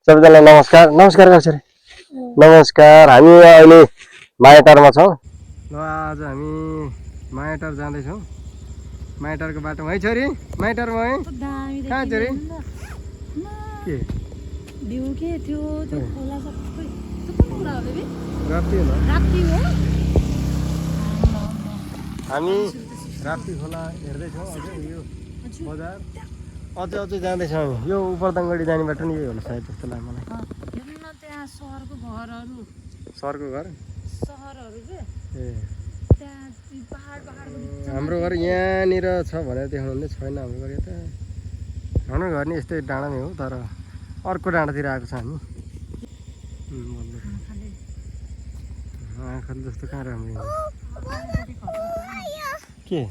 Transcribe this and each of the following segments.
सबैजनालाई नमस्कार नमस्कार गर्छ रे नमस्कार हामी अहिले मायाटारमा छौँ ल आज हामी मायाटार जाँदैछौँ मायाटारको बाटोमा है छोरी मायाटारमा है कहाँ छोरी के भ्यू के थियो त्यो खोला सबै त्यो कुन कुरा हो बेबी राप्ती होला राप्ती हो हामी राप्ती खोला हेर्दैछौँ अझै यो बजार अझै जाँदैछौँ हामी यो उपरदङ्गडी जाने बाटो नि यही होला सायद जस्तो लाग्छ मलाई हेर्नु न त्यहाँ सहरको घरहरू सरको घर सहरहरू के ए त्यहाँ पहाडको हाम्रो घर यहाँनिर छ भनेर देखाउनु छैन हाम्रो घर यता हाम्रो घर नि यस्तै डाँडामै हो तर अर्को डाँडातिर आएको छ हामी आँखाले जस्तो कहाँ राम्रो के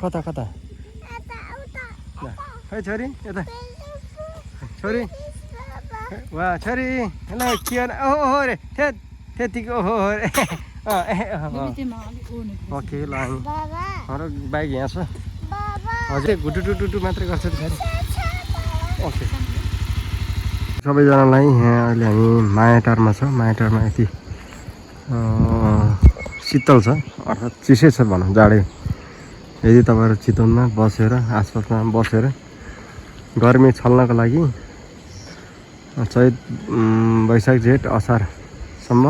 कता कता खै छोरी यता छोरी वा छोरी हेलो के ओहो रे त्यतिको ओहो रे ओके ल हाम्रो बाइक यहाँ छ हजुर गुटुटुटुटु मात्रै गर्छ छोरी ओके सबैजनालाई यहाँ अहिले हामी मायाटारमा छ मायाटारमा यति शीतल छ अर्थात् चिसै छ भनौँ जाडै यदि तपाईँहरू चितवनमा बसेर आसपासमा बसेर गर्मी छल्नको लागि चैत वैशाख जेठ असारसम्म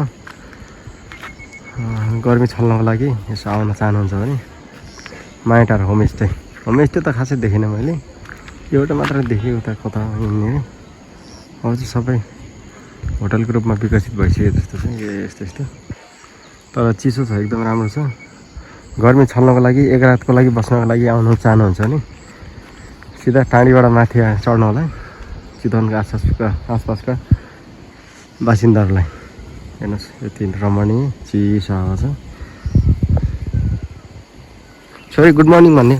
गर्मी छल्नको लागि यसो आउन चाहनुहुन्छ भने मायाटार होमस्टे त खासै देखिनँ मैले एउटा मात्र देखेँ उता कता हिँड्ने अब चाहिँ सबै होटलको रूपमा विकसित भइसक्यो जस्तो छ यस्तो यस्तो तर चिसो छ एकदम राम्रो छ गर्मी छल्नको लागि एक रातको लागि बस्नको लागि आउनु चाहनुहुन्छ भने सिधा टाढीबाट माथि चढ्नु होला चितवनको आसपासका बासिन्दाहरूलाई हेर्नुहोस् यति रमणीय चिसो हावा छ छोरी गुड मर्निङ भन्ने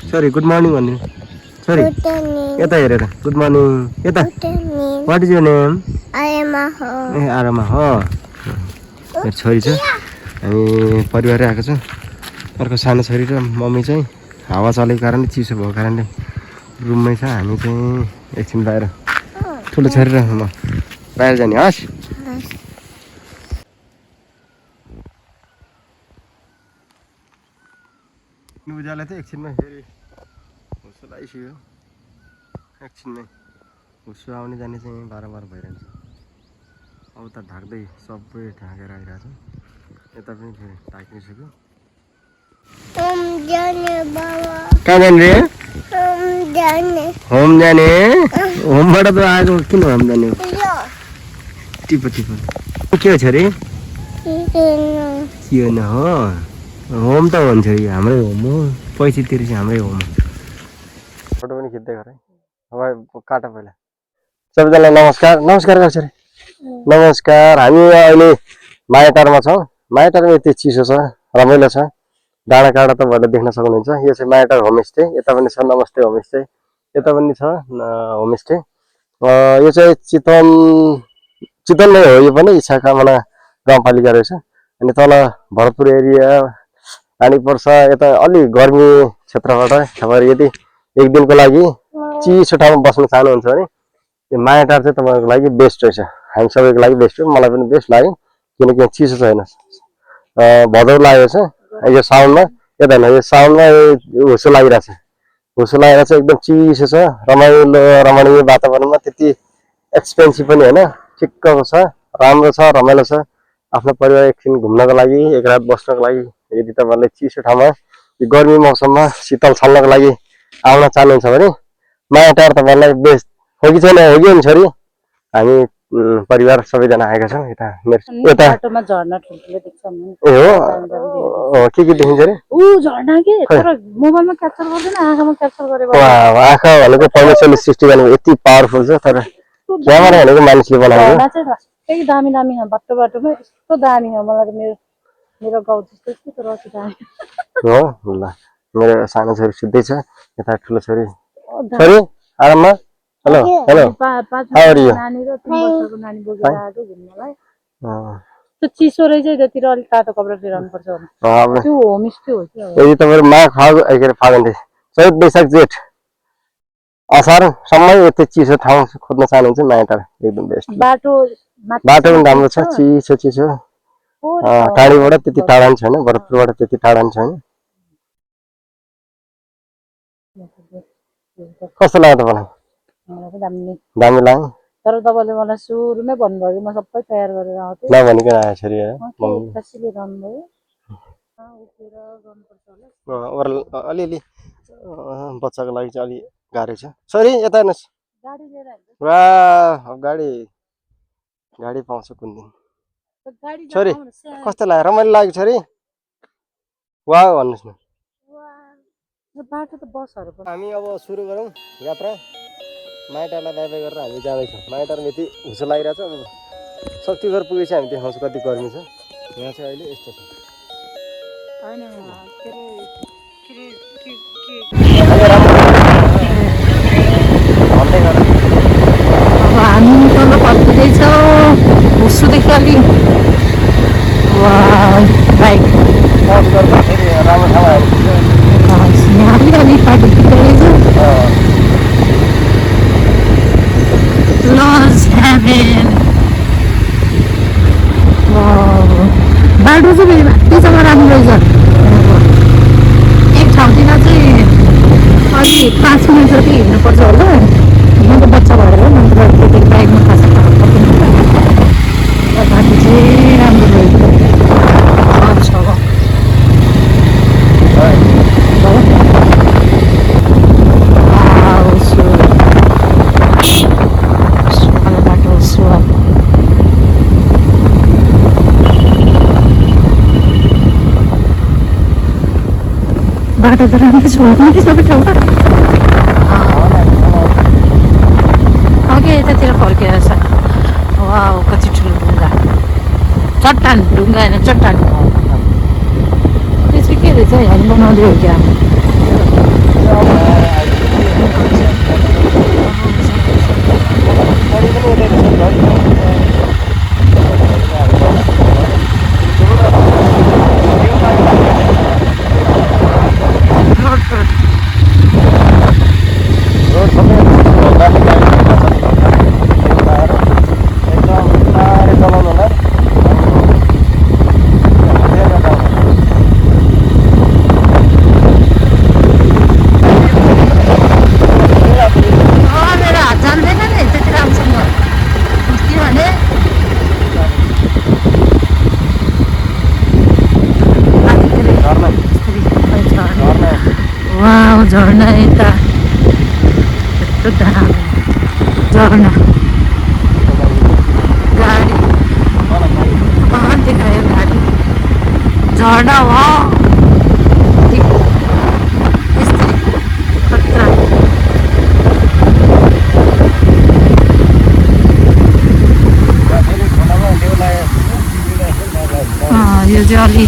छोरी गुड मर्निङ भन्ने छोरी यता हेरेर गुड मर्निङ यता वाट इज योर नेम ए आरामा हो मेरो छोरी छ हामी परिवारै आएको छौँ अर्को सानो छोरी र मम्मी चाहिँ हावा चलेको कारणले चिसो भएको कारणले रुममै छ हामी चाहिँ एकछिन बाहिर ठुलो छोरी र म बाहिर जाने हस् उज्यालो चाहिँ एकछिनमै फेरि हुस्सो लागिसक्यो एकछिनमै हुस्सो आउने जाने चाहिँ बार भइरहन्छ अब त ढाक्दै सबै ढाकेर आइरहेको छ यता पनि फेरि ढाकिसक्यो कहाँ जाने रे होम जाने होमबाट त आएको किन होम जाने टिप के हो छोरी के न हो होम त हो नि छोरी हाम्रै होम हो पैसा तिरेपछि हाम्रै होम फोटो पनि खिच्दै गरेँ अब काट पहिला सबैजनालाई नमस्कार नमस्कार गर्छ रे नमस्कार हामी अहिले मायाटारमा छौँ मायाटारमा यति चिसो छ रमाइलो छ डाँडा काँडा तपाईँहरूले देख्न सक्नुहुन्छ यो चाहिँ मायाटार होमस्टे यता पनि छ नमस्ते होमस्टे यता पनि छ होमस्टे यो चाहिँ चितवनमै हो यो पनि इच्छा कामना गाउँपालिका रहेछ अनि तल भरतपुर एरिया लानुपर्छ यता अलि गर्मी क्षेत्रबाट तपाईँहरू यदि एक दिनको लागि चिसो ठाउँमा बस्न चाहनुहुन्छ भने यो मायाटार चाहिँ तपाईँहरूको लागि बेस्ट रहेछ हामी सबैको लागि बेस्ट हो मलाई पनि बेस्ट लाग्यो किनकि चिसो छैन भदौ लागेको छ यो साउनमा यता यो साउनमा हुस्सो लागिरहेछ हुस्सो लागिरहेछ एकदम चिसो छ रमाइलो वातावरणमा त्यति एक्सपेन्सिभ पनि होइन ठिक्कको छ राम्रो छ रमाइलो छ आफ्नो परिवार एकछिन घुम्नको लागि एक रात बस्नको लागि यदि तपाईँहरूले चिसो ठाउँमा यो गर्मी मौसममा शीतल छल्नको लागि आउन चाहनुहुन्छ भने मायाटार तपाईँहरूलाई बेस्ट हो कि छैन हो कि नि छोरी हामी परिवार सबैजना आएका छौँ यता यता ए हो के देखिन्छ अरे आँखा भनेको परमेश्वरले सृष्टि गरेको यति पावरफुल छ तर क्यामेरा भनेको मानिसले बनाएको दामी बाटोमा यस्तो दामी हो मलाई त मेरो गाउँ जस्तो तर अति दामी हो ल मेरो सानो छोरी सुत्दै छ यता ठुलो छोरी आराममा हेलो नानी र 3 वर्षको नानी बोकेर आएको घुम्नलाई त्यो चिसो रहेछ त्यतिर अलिक तातो कपडा फेराउनु पर्छ त्यो होमस्टे हो कि यदि तपाईहरु माघ फागुन चैत वैशाख जेठ असारसम्म यति चिसो ठाउँ खोज्न चाहनुहुन्छ मायाटार एकदम बेस्ट बाटो बाटो पनि राम्रो छ चिसो टाढीबाट त्यति टाढा पनि छैन भरतपुरबाट त्यति टाढा पनि छैन कस्तो लाग्यो तपाईँलाई दामी लाग्यो तर तपाईँले मलाई सुरुमै भन्नुभयो म सबै तयार गरेर आउँथेँ नभनिकन आयो छोरी कसैले भन्नुभयो अलिअलि बच्चाको लागि चाहिँ अलि गाह्रो छ छोरी यता हेर्नुहोस् वाह गाडी पाउँछ कुन दिन छोरी कस्तो लाग्यो रमाइलो लाग्यो छोरी वाह भन्नुहोस् न बाटो त बसहरू हामी अब सुरु गरौँ यात्रा माइटारलाई बाई बाई गरेर हामी जाँदैछौँ माइटारमा यति हुसो लागिरहेको छ अब शक्तिगर पुगेपछि हामी देखाउँछौँ कति गर्मी छ यहाँ चाहिँ अहिले यस्तो छ अब हामी तल फर्किँदैछौँ हुसुदेखि अलि बाइक राम्रो ठाउँ अलिअलि पार्टी बाटो चाहिँ त्यसँग राम्रो रहेछ एक ठाउँतिर चाहिँ अलि 5 मिनट जति हिँड्नुपर्छ होला म त बच्चा भएर नत्र त्यति बाइकमा खासै पर्दैन बाटो चाहिँ राम्रो रहेछ बाटो त राम्रो छ सबै ठाउँमा अघि यतातिर फर्केर छ वा कति ठुलो ढुङ्गा चट्टान ढुङ्गा होइन चट्टान त्यसको के रहेछ हामी बनाउँदै हो क्या झर्ना यता झर्ना गाडी देखायो गाडी झर्ना हो यस्तै खतरा यो चाहिँ अलि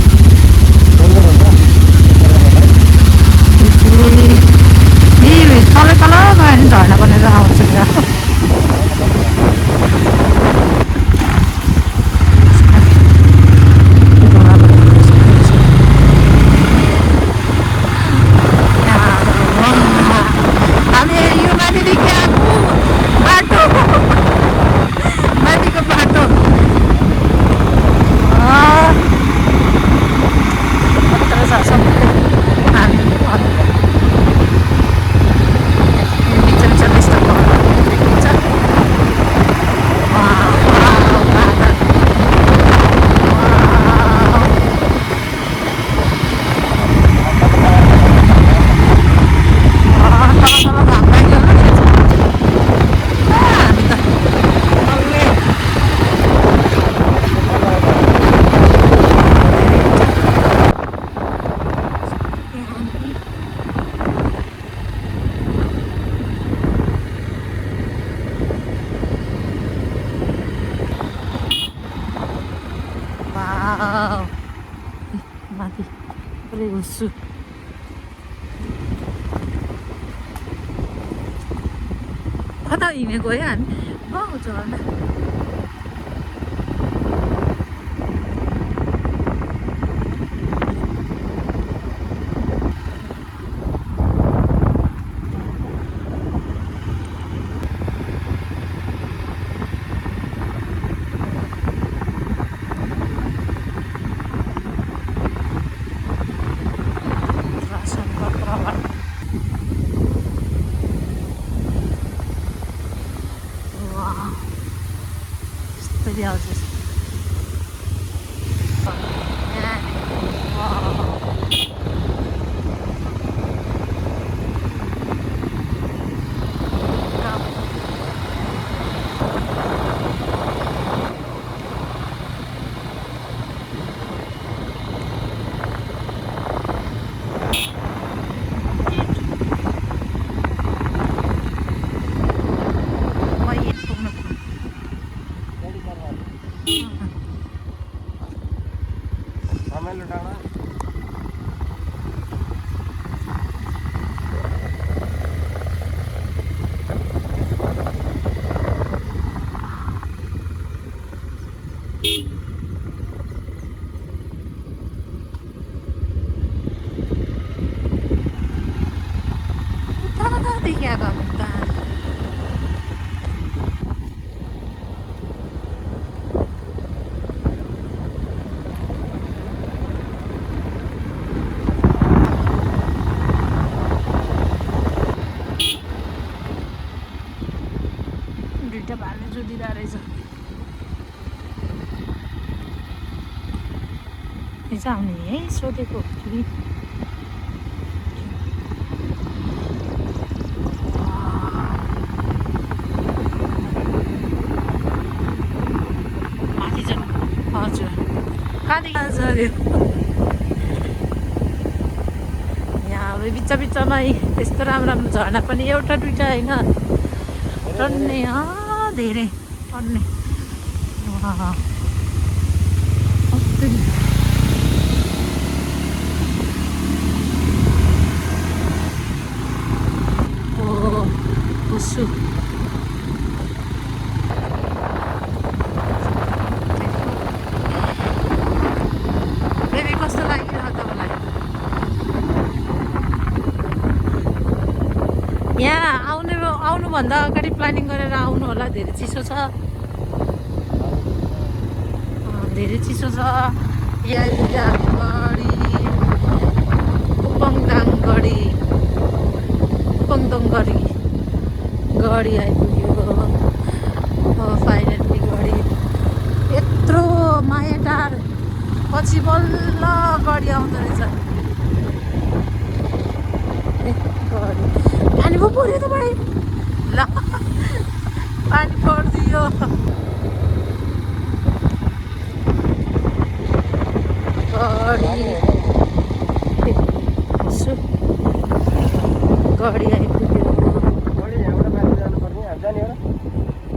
तल तल गयो भने झर्ना बनेर आउँछ क्या हामी यो माथिदेखि आएको बाटो माथिको बाटो खतरा छ सबै माथि पुरै हुस्सु कता हिँडेको है हामी झर्ना movie houses. रमाइलो डाँडा दुईटा भाले जोडिँदो रहेछ हिजो आउने है सोधेको फेरि माथि जानु हजुर कहाँदेखि झऱ्यो यहाँ अब बिच्चा बिच्चामा यस्तो राम्रो राम्रो झरना पनि एउटा दुइटा होइन टन्ने धेरै टन्ने बेबी कस्तो लाग्यो तपाईँलाई यहाँ आउनुभन्दा अगाडि प्लानिङ गरेर आउनु होला धेरै चिसो छ धेरै चिसो छ उपङदाङ गढी आइपुग्यो फाइनली गढी यत्रो मायाटार पछि बल्ल गढी आउँदो रहेछ गढी पानी पो पर्यो तपाईँ ल पानी परिदियो गढी आइपुग्यो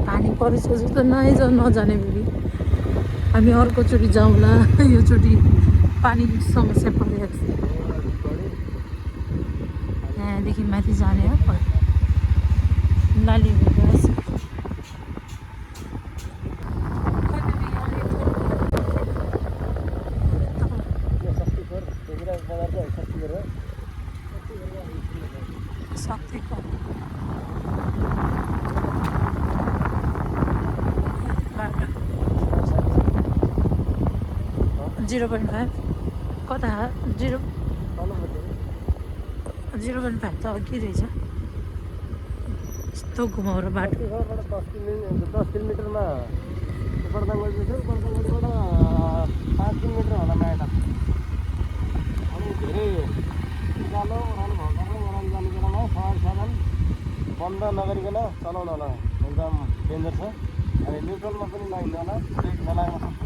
पानी परेछ जस्तो नजाने बेबी हामी अर्कोचोटि जाउँला योचोटि पानी समस्या परिरहेको छ यहाँदेखि माथि जाने हो लाली शक्तिको 0.5 कता 0.5 त अघि रहेछ यस्तो घुमाउरो बाटो 10 किलोमिटरमा उपरदाङ गएपछि उपरदाङबाट 5 किलोमिटर होला मायाटा अनि धेरै उकालो ओह्रालो भएकोले ओह्रालो जाने बेलामा सवारी साधन बन्द नगरिकन चलाउनु होला एकदम डेन्जर छ अनि न्युट्रलमा पनि नहिँड्नु होला ब्रेक नलाग्न सक्छ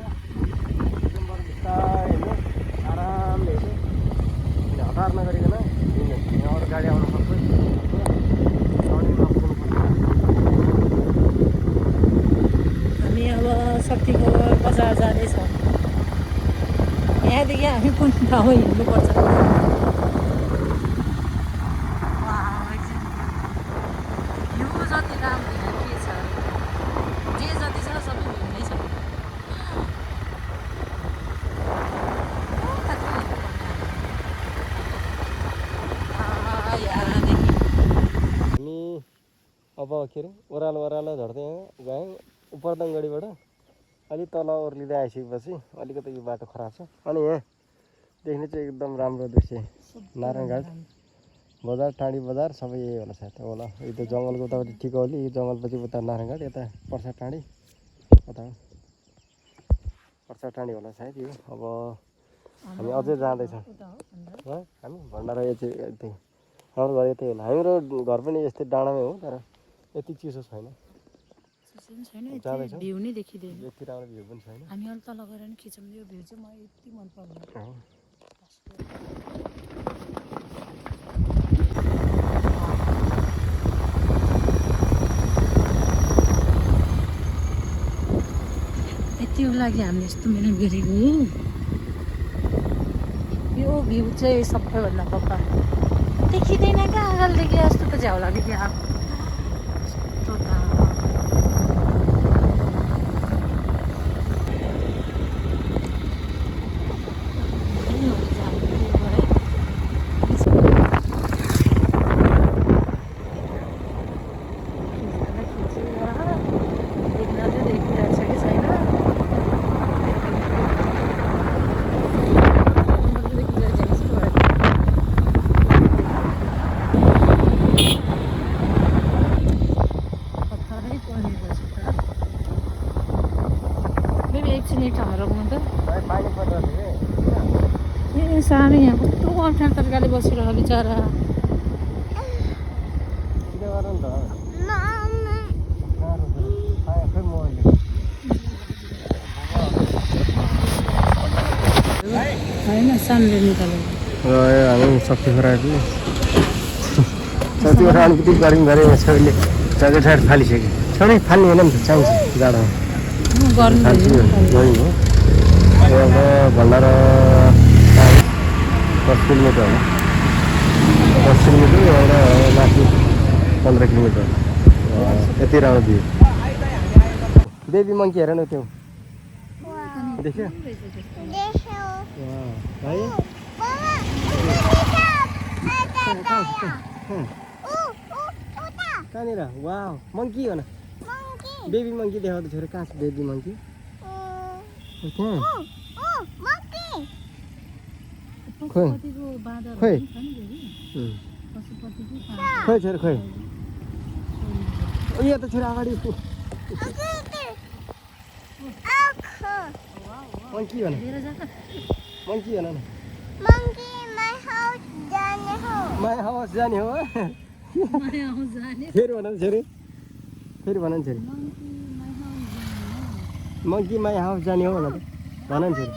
एकदम बिस्तारै हिँड्नु आरामले हिँड्नु हतार नगरिकन हिँड्नु यहाँबाट गाडी आउन सक्छ हामी अब शक्तिको बजार जाँदैछौँ यहाँदेखि हामी कुन ठाउँमा हिँड्नुपर्छ यो जति राम्रो यहाँ के छ जे जति छ सबै भिन्नै छ हामी अब के अरे ओह्रालो झर्दै गयौँ उपरदाङगढीबाट अलिक तल ओर्लिँदै आइसकेपछि अलिकति यो बाटो खराब छ अनि यहाँ देख्ने चाहिँ एकदम राम्रो दृश्य नारायणघाट बजार टाढी बजार सबै यही होला सायद होला यो त जङ्गलको उतापट्टि टिकौली यो जङ्गलपछि उता नारायणघाट यता पर्सा टाढी कता पर्सा टाढी होला सायद यो अब हामी अझै जाँदैछौँ है हामी भण्डारा यति हाम्रो घर यतै होला हाम्रो घर पनि यस्तै डाँडामै हो तर यति चिसो छैन जाँदैछौँ भ्यू नै देखिँदैन यति राम्रो भ्यू पनि छैन हामी अलि तल गएर नि खिचौँ यो भ्यू चाहिँ मलाई यति मन पर्दैन यतिको लागि हामीले यस्तो मिहिनेत गरेको यो भ्यू चाहिँ सबैभन्दा पक्का देखिँदैन क्या आगलदेखि जस्तो त झ्याउ लाग्यो क्या यस्तो त पानी परिरहेको ए साह्रै यहाँ कस्तो अप्ठ्यारो तरिकाले बसिरह बिचरा के गर नि त खै मोबाइल होइन सानले निकालेको हामी शक्ति खराबी शक्ति खरा अलिकति गर्मी गरे छोरीले जग्गा ठाड फालिसक्यो छोरी फाल्ने होइन नि त चाहिन्छ जाडोमा गर्नु गयौँ हो अब भण्डारा 10 किलोमिटर होला 10 किलोमिटर एउटा माथि 15 किलोमिटर यति राम्रो भ्यू बेबी मङ्की हेर न त्यो देख्यो है कहाँनिर वा मङ्की हो न बेबी मङ्की देखाउँदै छोरा कहाँ छ बेबी मङ्की खोइ खोइ खोइ छोरा खोइ यहाँ त छोरा अगाडि मङ्की हो न मङ्की हो न माई हाउस जाने हो फेरि भन छोरी फेरि भन छोरी मङ्की माई हाउस जाने हो भन नि छोरी